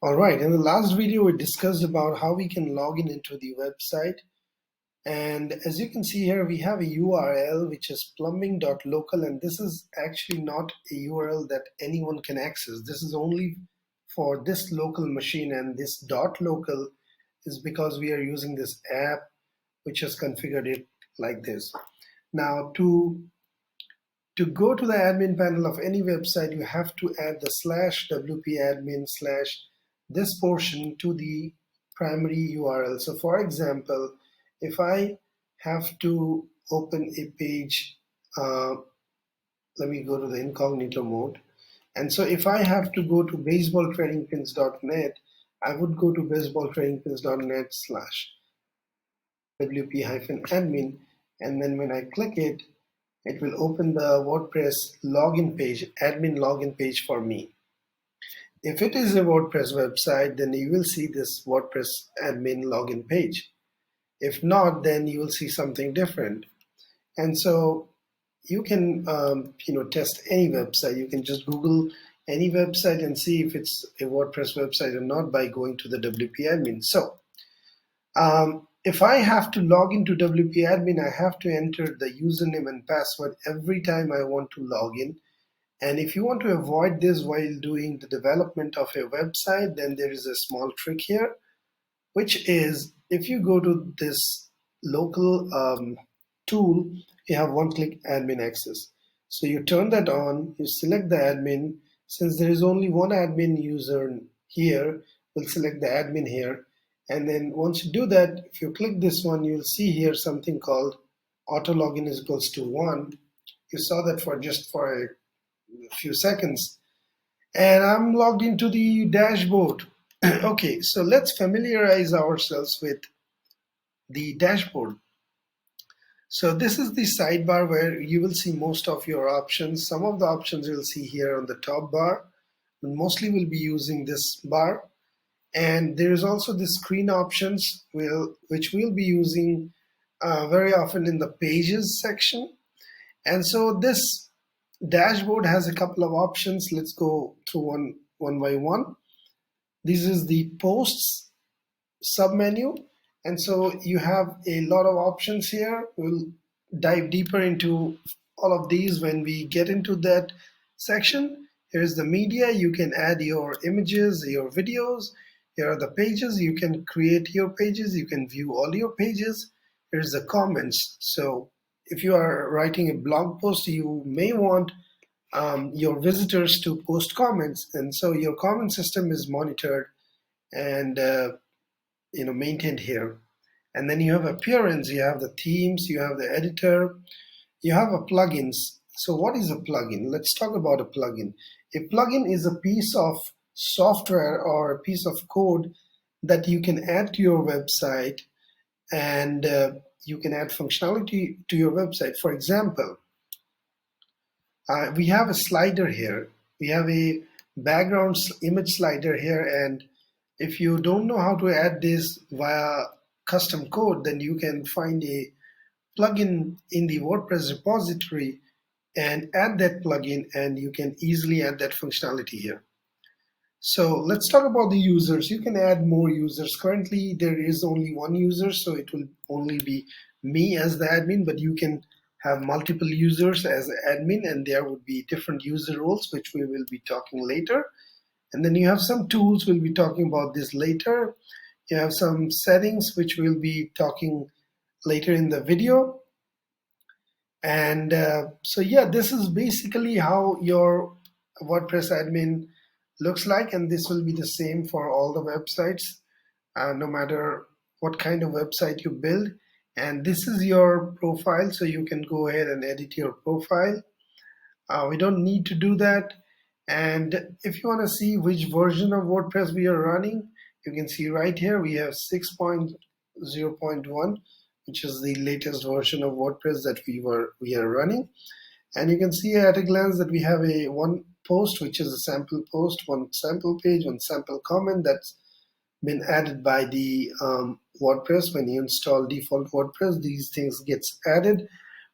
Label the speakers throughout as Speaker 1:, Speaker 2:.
Speaker 1: All right, in the last video, we discussed about how we can log in into the website. And as you can see here, we have a URL which is plumbing.local, and this is actually not a URL that anyone can access. This is only for this local machine, and this .local is because we are using this app which has configured it like this. Now, to go to the admin panel of any website, you have to add the /wp-admin/ this portion to the primary URL. So for example, if I have to open a page, let me go to the incognito mode. And so if I have to go to baseballtradingpins.net, I would go to baseballtradingpins.net /wp-admin, and then when I click it, it will open the WordPress login page, admin login page for me. If it is a WordPress website, then you will see this WordPress admin login page. If not, then you will see something different. And so you can test any website. You can just Google any website and see if it's a WordPress website or not by going to the WP admin. So if I have to log into WP admin, I have to enter the username and password every time I want to log in. And if you want to avoid this while doing the development of a website, then there is a small trick here, which is if you go to this local tool, you have one-click admin access. So you turn that on, you select the admin. Since there is only one admin user here, we'll select the admin here. And then once you do that, if you click this one, you'll see here something called auto login is equals to 1. You saw that for a few seconds. And I'm logged into the dashboard. Okay, so let's familiarize ourselves with the dashboard. So this is the sidebar where you will see most of your options. Some of the options you'll see here on the top bar. Mostly we'll be using this bar. And there's also the screen options which we'll be using very often in the pages section. And so this dashboard has a couple of options. Let's go through one by one. This is the posts submenu. And so you have a lot of options here. We'll dive deeper into all of these when we get into that section. Here's the media. You can add your images, your videos. Here are the pages. You can create your pages. You can view all your pages. Here's the comments. So if you are writing a blog post, you may want your visitors to post comments. And so your comment system is monitored and maintained here. And then you have appearance, you have the themes, you have the editor, you have a plugins. So what is a plugin? Let's talk about a plugin. A plugin is a piece of software or a piece of code that you can add to your website, and you can add functionality to your website. For example, we have a slider here. We have a background image slider here, and if you don't know how to add this via custom code, then you can find a plugin in the WordPress repository and add that plugin, and you can easily add that functionality here. So let's talk about the users. You can add more users. Currently, there is only one user, so it will only be me as the admin, but you can have multiple users as admin, and there would be different user roles, which we will be talking later. And then you have some tools. We'll be talking about this later. You have some settings, which we'll be talking later in the video. And so yeah, this is basically how your WordPress admin looks like, and this will be the same for all the websites, no matter what kind of website you build. And this is your profile, so you can go ahead and edit your profile. We don't need to do that. And if you want to see which version of WordPress we are running, you can see right here we have 6.0.1, which is the latest version of WordPress that we are running. And you can see at a glance that we have one post, which is a sample post, one sample page, one sample comment that's been added by the WordPress. When you install default WordPress, these things gets added.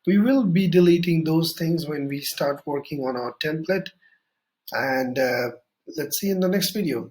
Speaker 1: We will be deleting those things when we start working on our template. And let's see in the next video.